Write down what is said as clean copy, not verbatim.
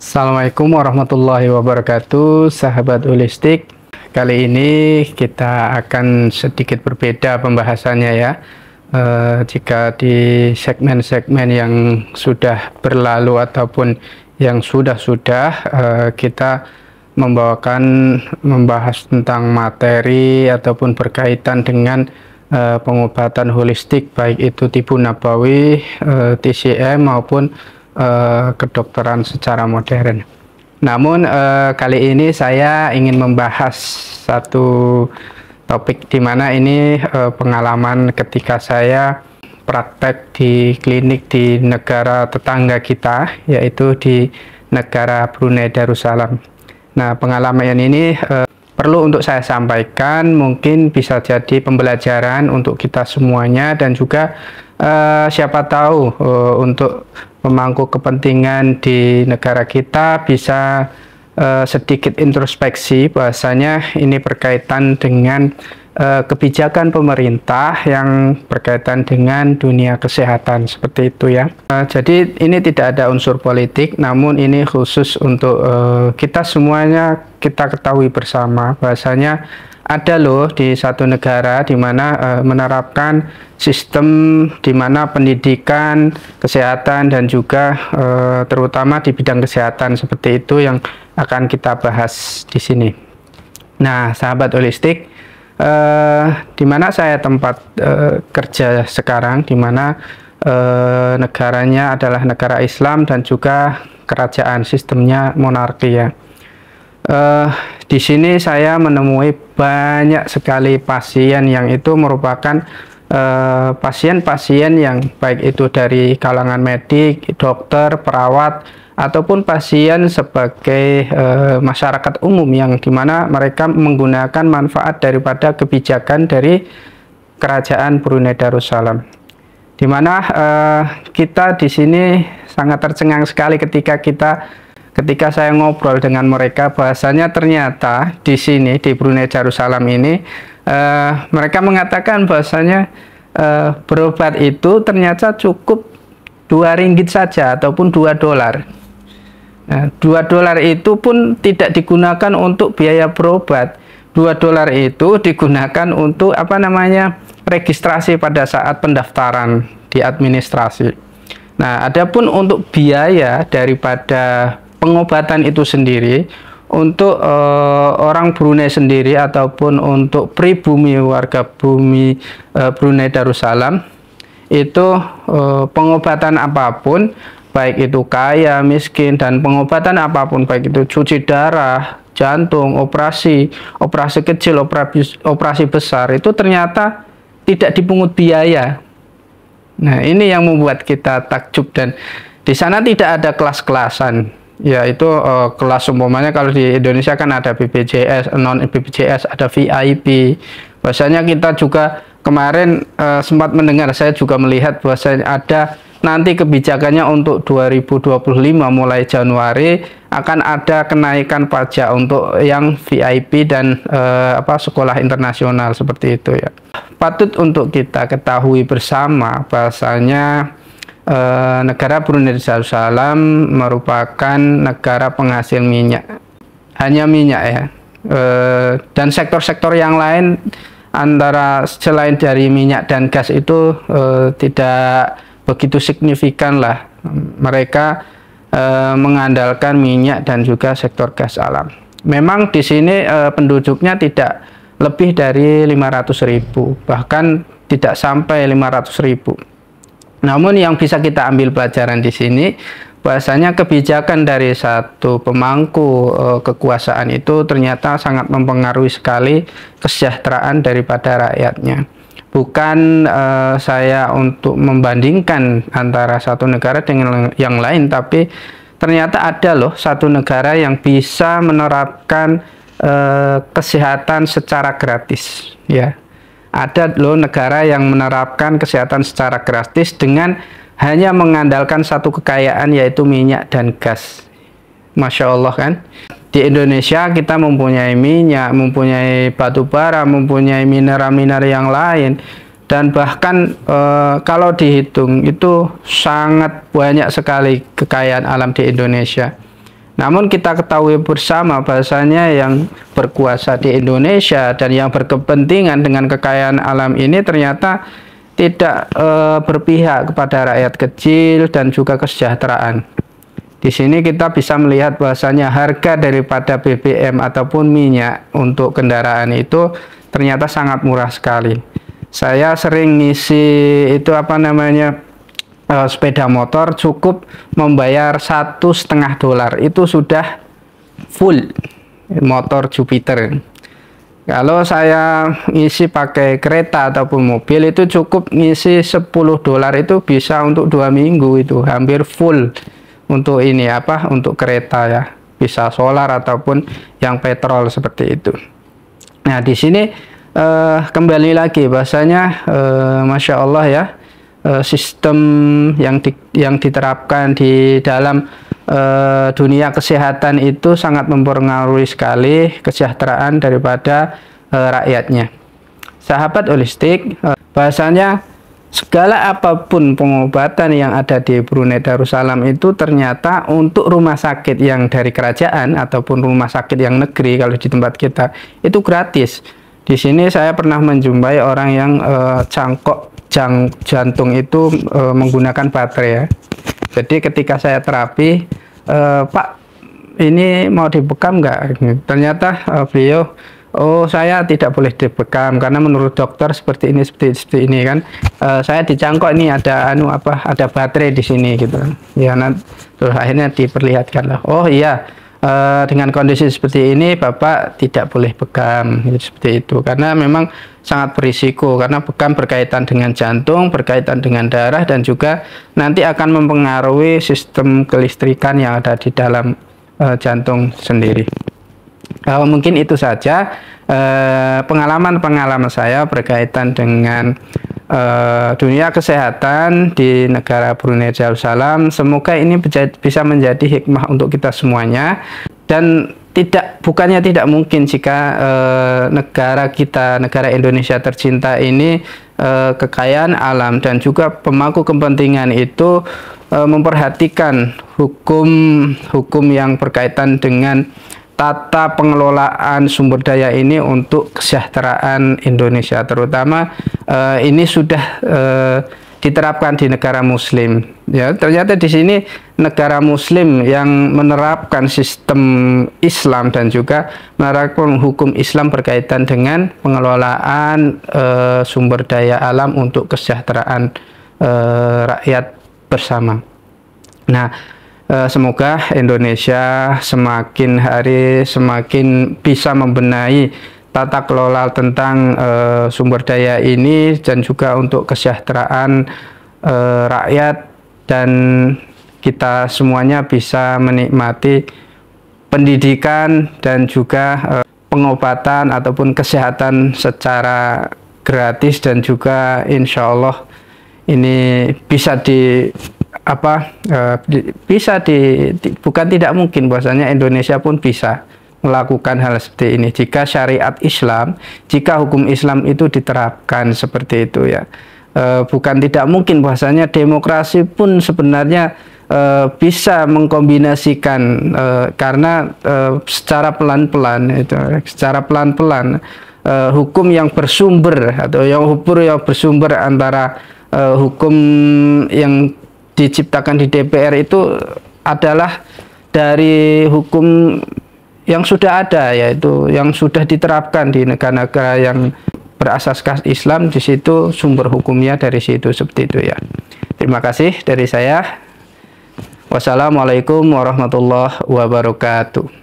Assalamualaikum warahmatullahi wabarakatuh, sahabat holistik. Kali ini kita akan sedikit berbeda pembahasannya ya. Jika di segmen-segmen yang sudah berlalu ataupun yang sudah kita membahas tentang materi ataupun berkaitan dengan pengobatan holistik, baik itu tibu nabawi, TCM maupun kedokteran secara modern. Namun kali ini saya ingin membahas satu topik di mana ini pengalaman ketika saya praktek di klinik di negara tetangga kita, yaitu di negara Brunei Darussalam. Nah, pengalaman ini perlu untuk saya sampaikan, mungkin bisa jadi pembelajaran untuk kita semuanya, dan juga siapa tahu untuk pemangku kepentingan di negara kita bisa sedikit introspeksi bahwasanya ini berkaitan dengan kebijakan pemerintah yang berkaitan dengan dunia kesehatan, seperti itu ya. Jadi ini tidak ada unsur politik, namun ini khusus untuk kita semuanya, kita ketahui bersama bahwasanya ada loh di satu negara di mana menerapkan sistem di mana pendidikan, kesehatan, dan juga terutama di bidang kesehatan seperti itu yang akan kita bahas di sini. Nah, sahabat holistik, di mana saya tempat kerja sekarang, di mana negaranya adalah negara Islam dan juga kerajaan, sistemnya monarki ya. Di sini saya menemui banyak sekali pasien yang itu merupakan pasien-pasien yang baik itu dari kalangan medik, dokter, perawat, ataupun pasien sebagai masyarakat umum yang dimana mereka menggunakan manfaat daripada kebijakan dari kerajaan Brunei Darussalam. Dimana kita di sini sangat tercengang sekali ketika saya ngobrol dengan mereka, bahasanya ternyata di sini di Brunei Darussalam ini mereka mengatakan bahasanya berobat itu ternyata cukup 2 ringgit saja ataupun 2 dolar. Nah, 2 dolar itu pun tidak digunakan untuk biaya berobat. 2 dolar itu digunakan untuk registrasi pada saat pendaftaran di administrasi. Nah, adapun untuk biaya daripada pengobatan itu sendiri untuk orang Brunei sendiri ataupun untuk pribumi warga bumi Brunei Darussalam itu pengobatan apapun, baik itu kaya, miskin, dan pengobatan apapun, baik itu cuci darah, jantung, operasi kecil, operasi besar, itu ternyata tidak dipungut biaya. Nah, ini yang membuat kita takjub, dan di sana tidak ada kelas-kelasan. Ya, itu kelas umpamanya kalau di Indonesia kan ada BPJS, non BPJS, ada VIP. Bahwasanya kita juga kemarin sempat mendengar, saya juga melihat bahwasanya ada nanti kebijakannya untuk 2025 mulai Januari akan ada kenaikan pajak untuk yang VIP dan sekolah internasional, seperti itu ya. Patut untuk kita ketahui bersama bahwasanya negara Brunei Darussalam merupakan negara penghasil minyak, hanya minyak ya, dan sektor-sektor yang lain antara selain dari minyak dan gas itu tidak begitu signifikan lah. Mereka mengandalkan minyak dan juga sektor gas alam. Memang di sini penduduknya tidak lebih dari 500.000, bahkan tidak sampai 500.000. Namun yang bisa kita ambil pelajaran di sini, bahasanya kebijakan dari satu pemangku kekuasaan itu ternyata sangat mempengaruhi sekali kesejahteraan daripada rakyatnya. Bukan saya untuk membandingkan antara satu negara dengan yang lain, tapi ternyata ada loh satu negara yang bisa menerapkan kesehatan secara gratis ya. Ada loh negara yang menerapkan kesehatan secara gratis dengan hanya mengandalkan satu kekayaan, yaitu minyak dan gas. Masya Allah kan. Di Indonesia kita mempunyai minyak, mempunyai batu bara, mempunyai mineral-mineral yang lain. Dan bahkan kalau dihitung itu sangat banyak sekali kekayaan alam di Indonesia. Namun kita ketahui bersama bahasanya yang berkuasa di Indonesia dan yang berkepentingan dengan kekayaan alam ini ternyata tidak berpihak kepada rakyat kecil dan juga kesejahteraan. Di sini kita bisa melihat bahwasanya harga daripada BBM ataupun minyak untuk kendaraan itu ternyata sangat murah sekali. Saya sering ngisi itu sepeda motor cukup membayar $1,5 itu sudah full motor Jupiter. Kalau saya ngisi pakai kereta ataupun mobil itu cukup ngisi $10 itu bisa untuk 2 minggu, itu hampir full untuk ini untuk kereta ya, bisa solar ataupun yang petrol seperti itu. Nah di sini kembali lagi bahasanya Masya Allah ya, sistem yang diterapkan di dalam dunia kesehatan itu sangat mempengaruhi sekali kesejahteraan daripada rakyatnya. Sahabat holistik, bahasanya segala apapun pengobatan yang ada di Brunei Darussalam itu ternyata untuk rumah sakit yang dari kerajaan ataupun rumah sakit yang negeri, kalau di tempat kita itu gratis. Di sini saya pernah menjumpai orang yang jantung itu menggunakan baterai ya. Jadi ketika saya terapi, Pak, ini mau dibekam nggak? Ternyata beliau, oh saya tidak boleh dibekam karena menurut dokter seperti ini kan. Saya dicangkok ini ada ada baterai di sini gitu. Ya, terus akhirnya diperlihatkan lah. Oh iya, dengan kondisi seperti ini Bapak tidak boleh bekam seperti itu, karena memang sangat berisiko, karena bekam berkaitan dengan jantung, berkaitan dengan darah, dan juga nanti akan mempengaruhi sistem kelistrikan yang ada di dalam jantung sendiri. Mungkin itu saja pengalaman saya berkaitan dengan dunia kesehatan di negara Brunei Darussalam. Semoga ini bisa menjadi hikmah untuk kita semuanya, dan bukannya tidak mungkin jika negara Indonesia tercinta ini, kekayaan alam dan juga pemangku kepentingan itu memperhatikan hukum yang berkaitan dengan tata pengelolaan sumber daya ini untuk kesejahteraan Indonesia, terutama ini sudah diterapkan di negara Muslim. Ya, ternyata di sini negara Muslim yang menerapkan sistem Islam dan juga menerapkan hukum Islam berkaitan dengan pengelolaan sumber daya alam untuk kesejahteraan rakyat bersama. Nah, semoga Indonesia semakin hari semakin bisa membenahi tata kelola tentang sumber daya ini, dan juga untuk kesejahteraan rakyat, dan kita semuanya bisa menikmati pendidikan dan juga pengobatan ataupun kesehatan secara gratis, dan juga insya Allah ini bisa bukan tidak mungkin, bahwasanya Indonesia pun bisa melakukan hal seperti ini jika syariat Islam, jika hukum Islam itu diterapkan seperti itu ya. Bukan tidak mungkin bahwasanya demokrasi pun sebenarnya bisa mengkombinasikan, karena secara pelan-pelan hukum yang bersumber atau yang bersumber antara hukum yang diciptakan di DPR itu adalah dari hukum yang sudah ada, yaitu yang sudah diterapkan di negara-negara yang berasaskan Islam. Di situ sumber hukumnya dari situ, seperti itu ya. Terima kasih dari saya. Wassalamualaikum warahmatullahi wabarakatuh.